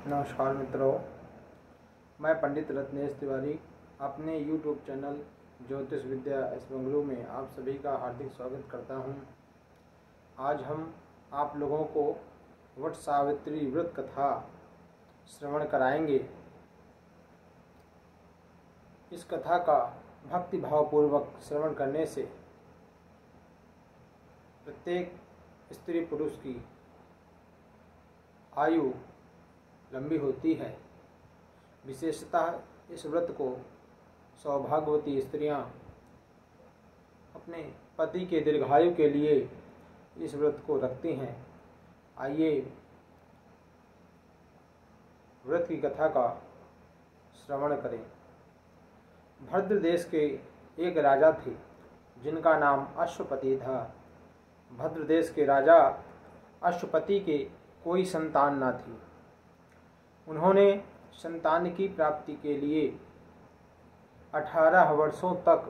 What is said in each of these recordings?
नमस्कार मित्रों, मैं पंडित रत्नेश तिवारी अपने YouTube चैनल ज्योतिष विद्या एस बंगलू में आप सभी का हार्दिक स्वागत करता हूं। आज हम आप लोगों को वट सावित्री व्रत कथा श्रवण कराएंगे। इस कथा का भक्ति भावपूर्वक श्रवण करने से प्रत्येक स्त्री पुरुष की आयु लंबी होती है। विशेषतः इस व्रत को सौभाग्यवती स्त्रियां अपने पति के दीर्घायु के लिए इस व्रत को रखती हैं। आइए व्रत की कथा का श्रवण करें। भद्र देश के एक राजा थे जिनका नाम अश्वपति था। भद्र देश के राजा अश्वपति के कोई संतान न थी। उन्होंने संतान की प्राप्ति के लिए 18 वर्षों तक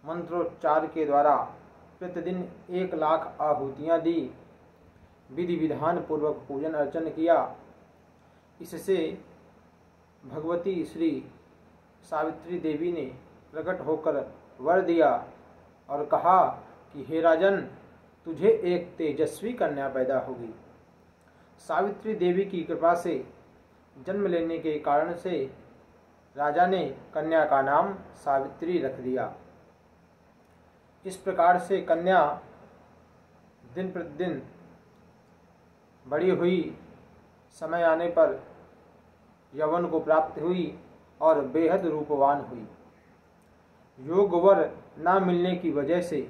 मंत्रोच्चार के द्वारा प्रतिदिन 1 लाख आहुतियाँ दी, विधि विधान पूर्वक पूजन अर्चन किया। इससे भगवती श्री सावित्री देवी ने प्रकट होकर वर दिया और कहा कि हे राजन, तुझे एक तेजस्वी कन्या पैदा होगी। सावित्री देवी की कृपा से जन्म लेने के कारण से राजा ने कन्या का नाम सावित्री रख दिया। इस प्रकार से कन्या दिन प्रतिदिन बड़ी हुई, समय आने पर यौवन को प्राप्त हुई और बेहद रूपवान हुई। योग वर न मिलने की वजह से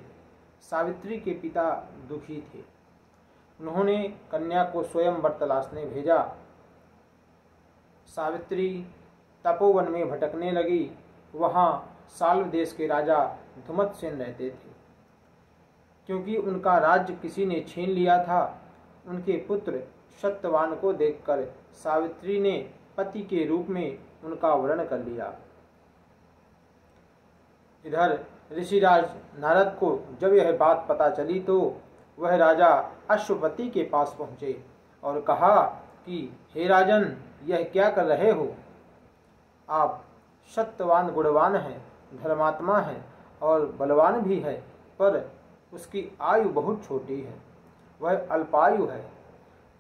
सावित्री के पिता दुखी थे। उन्होंने कन्या को स्वयं वर तलाशने भेजा। सावित्री तपोवन में भटकने लगी। वहाँ साल्व देश के राजा धुमतसेन रहते थे। क्योंकि उनका राज्य किसी ने छीन लिया था, उनके पुत्र सत्यवान को देखकर सावित्री ने पति के रूप में उनका वर्ण कर लिया। इधर ऋषिराज नारद को जब यह बात पता चली तो वह राजा अश्वपति के पास पहुँचे और कहा कि हे राजन, यह क्या कर रहे हो? आप सत्यवान गुणवान हैं, धर्मात्मा हैं और बलवान भी है, पर उसकी आयु बहुत छोटी है, वह अल्पायु है।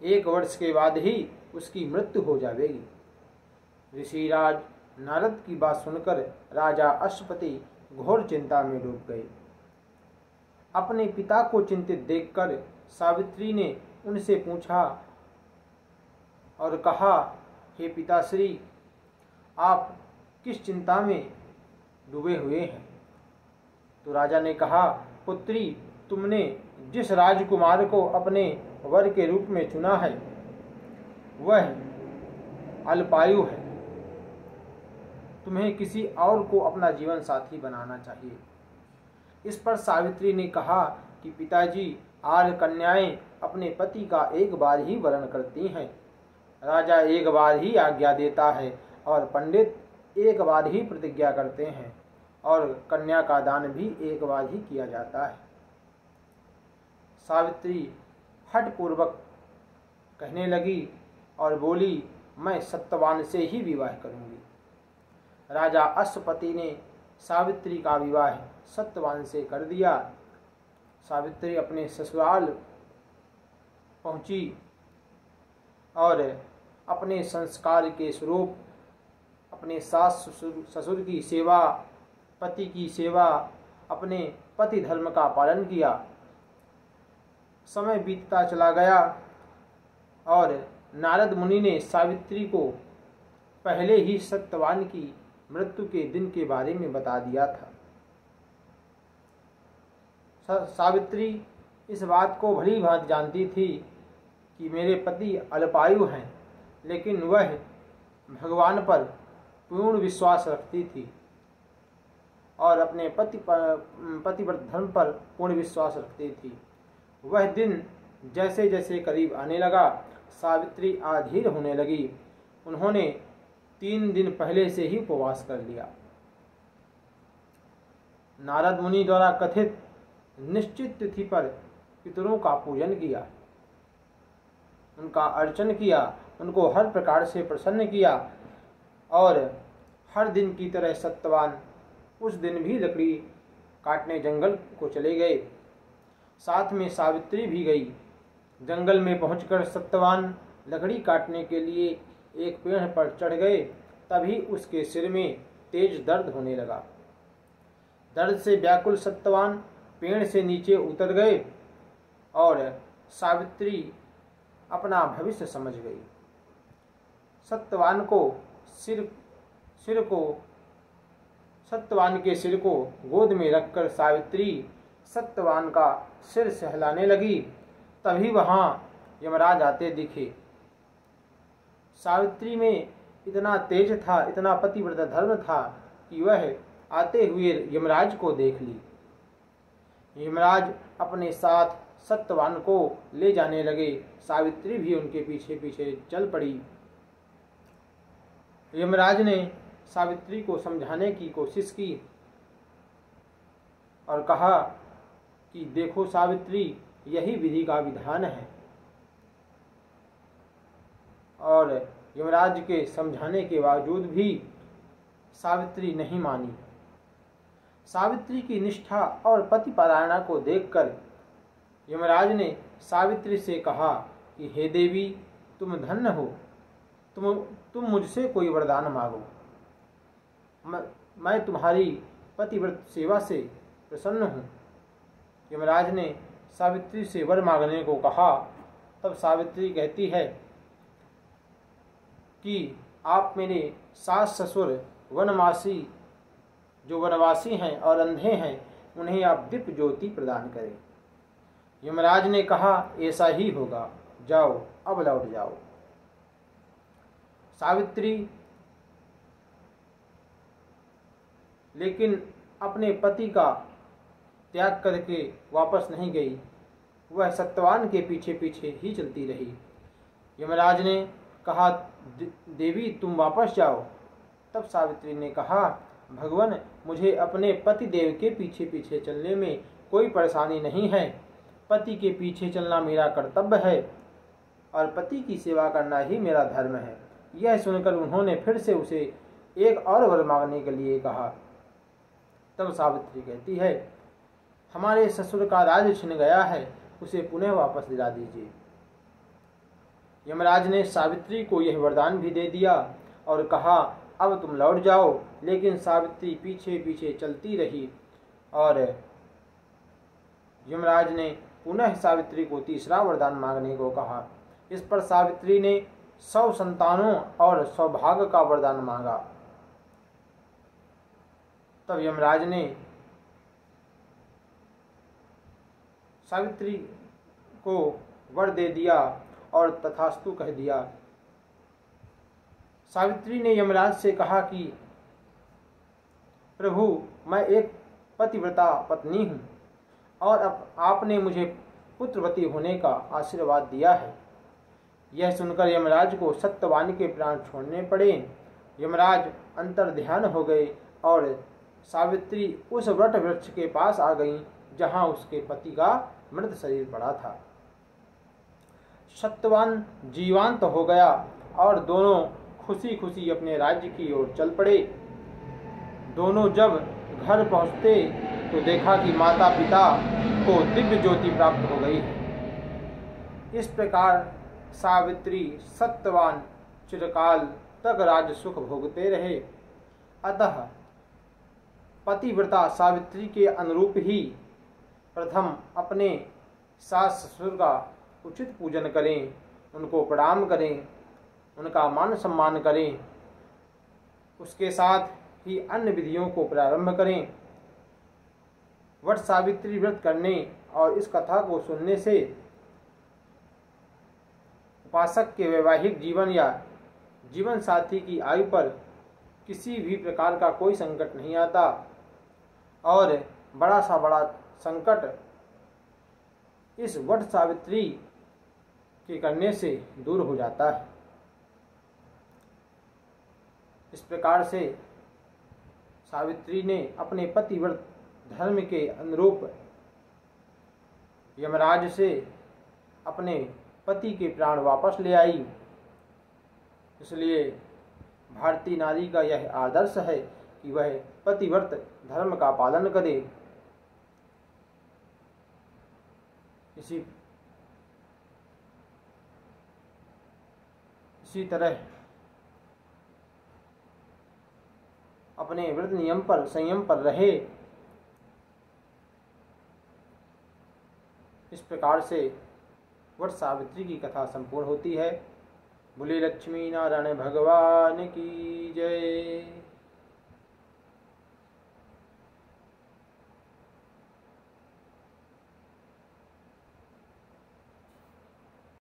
1 वर्ष के बाद ही उसकी मृत्यु हो जाएगी। ऋषिराज नारद की बात सुनकर राजा अश्वपति घोर चिंता में डूब गए। अपने पिता को चिंतित देखकर सावित्री ने उनसे पूछा और कहा, हे पिताश्री, आप किस चिंता में डूबे हुए हैं? तो राजा ने कहा, पुत्री, तुमने जिस राजकुमार को अपने वर के रूप में चुना है वह अल्पायु है। तुम्हें किसी और को अपना जीवन साथी बनाना चाहिए। इस पर सावित्री ने कहा कि पिताजी, आर्य कन्याएं अपने पति का एक बार ही वरण करती हैं। राजा एक बार ही आज्ञा देता है और पंडित एक बार ही प्रतिज्ञा करते हैं और कन्या का दान भी एक बार ही किया जाता है। सावित्री हठपूर्वक कहने लगी और बोली, मैं सत्यवान से ही विवाह करूंगी। राजा अश्वपति ने सावित्री का विवाह सत्यवान से कर दिया। सावित्री अपने ससुराल पहुंची और अपने संस्कार के स्वरूप अपने सास ससुर की सेवा, पति की सेवा, अपने पति धर्म का पालन किया। समय बीतता चला गया और नारद मुनि ने सावित्री को पहले ही सत्यवान की मृत्यु के दिन के बारे में बता दिया था। सावित्री इस बात को भली भांति जानती थी कि मेरे पति अल्पायु हैं, लेकिन वह भगवान पर पूर्ण विश्वास रखती थी और अपने पतिव्रत धर्म पर पूर्ण विश्वास रखती थी। वह दिन जैसे जैसे करीब आने लगा, सावित्री अधीर होने लगी। उन्होंने 3 दिन पहले से ही उपवास कर लिया। नारद मुनि द्वारा कथित निश्चित तिथि पर पितरों का पूजन किया। उनका अर्चन किया उनको हर प्रकार से प्रसन्न किया और हर दिन की तरह सत्यवान उस दिन भी लकड़ी काटने जंगल को चले गए। साथ में सावित्री भी गई। जंगल में पहुंचकर सत्यवान लकड़ी काटने के लिए एक पेड़ पर चढ़ गए। तभी उसके सिर में तेज दर्द होने लगा। दर्द से व्याकुल सत्यवान पेड़ से नीचे उतर गए और सावित्री अपना भविष्य समझ गई। सत्यवान के सिर को गोद में रखकर सावित्री सत्यवान का सिर सहलाने लगी। तभी वहां यमराज आते दिखे। सावित्री में इतना तेज था, इतना पतिव्रता धर्म था कि वह आते हुए यमराज को देख ली। यमराज अपने साथ सत्यवान को ले जाने लगे। सावित्री भी उनके पीछे पीछे चल पड़ी। यमराज ने सावित्री को समझाने की कोशिश की और कहा कि देखो सावित्री, यही विधि का विधान है। और यमराज के समझाने के बावजूद भी सावित्री नहीं मानी। सावित्री की निष्ठा और पतिपरायणा को देखकर यमराज ने सावित्री से कहा कि हे देवी, तुम धन्य हो, तुम मुझसे कोई वरदान मांगो। मैं तुम्हारी पतिव्रत सेवा से प्रसन्न हूँ। यमराज ने सावित्री से वर मांगने को कहा। तब सावित्री कहती है कि आप मेरे सास ससुर वनवासी हैं और अंधे हैं, उन्हें आप दीप ज्योति प्रदान करें। यमराज ने कहा, ऐसा ही होगा, जाओ, अब लौट जाओ। सावित्री लेकिन अपने पति का त्याग करके वापस नहीं गई। वह सत्यवान के पीछे पीछे ही चलती रही। यमराज ने कहा, देवी तुम वापस जाओ। तब सावित्री ने कहा, भगवान, मुझे अपने पति देव के पीछे पीछे चलने में कोई परेशानी नहीं है। पति के पीछे चलना मेरा कर्तव्य है और पति की सेवा करना ही मेरा धर्म है। यह सुनकर उन्होंने फिर से उसे एक और वर मांगने के लिए कहा। तब सावित्री कहती है, हमारे ससुर का राज छिन गया है, उसे पुनः वापस दिला दीजिए। यमराज ने सावित्री को यह वरदान भी दे दिया और कहा, अब तुम लौट जाओ। लेकिन सावित्री पीछे पीछे चलती रही और यमराज ने पुनः सावित्री को तीसरा वरदान मांगने को कहा। इस पर सावित्री ने 100 संतानों और सौभाग्य का वरदान मांगा। तब यमराज ने सावित्री को वर दे दिया और तथास्तु कह दिया। सावित्री ने यमराज से कहा कि प्रभु, मैं एक पतिव्रता पत्नी हूँ और अब आपने मुझे पुत्रवती होने का आशीर्वाद दिया है। यह सुनकर यमराज को सत्यवान के प्राण छोड़ने पड़े। यमराज अंतर्ध्यान हो गए और सावित्री उस वट वृक्ष के पास आ गईं जहाँ उसके पति का मृत शरीर पड़ा था। सत्यवान जीवांत हो गया और दोनों खुशी खुशी अपने राज्य की ओर चल पड़े। दोनों जब घर पहुँचते तो देखा कि माता पिता को दिव्य ज्योति प्राप्त हो गई है। इस प्रकार सावित्री सत्यवान चिरकाल तक राज सुख भोगते रहे। अतः पतिव्रता सावित्री के अनुरूप ही प्रथम अपने सास ससुर का उचित पूजन करें, उनको प्रणाम करें, उनका मान सम्मान करें। उसके साथ ही अन्य विधियों को प्रारंभ करें। वट सावित्री व्रत करने और इस कथा को सुनने से उपासक के वैवाहिक जीवन या जीवन साथी की आयु पर किसी भी प्रकार का कोई संकट नहीं आता और बड़ा सा बड़ा संकट इस वट सावित्री के करने से दूर हो जाता है। इस प्रकार से सावित्री ने अपने पतिव्रत धर्म के अनुरूप यमराज से अपने पति के प्राण वापस ले आई इसलिए भारतीय नारी का यह आदर्श है कि वह पतिव्रत धर्म का पालन करे। इसी तरह अपने व्रत नियम पर संयम पर रहे। इस प्रकार से वट सावित्री की कथा संपूर्ण होती है। बोले लक्ष्मी नारायण भगवान की जय।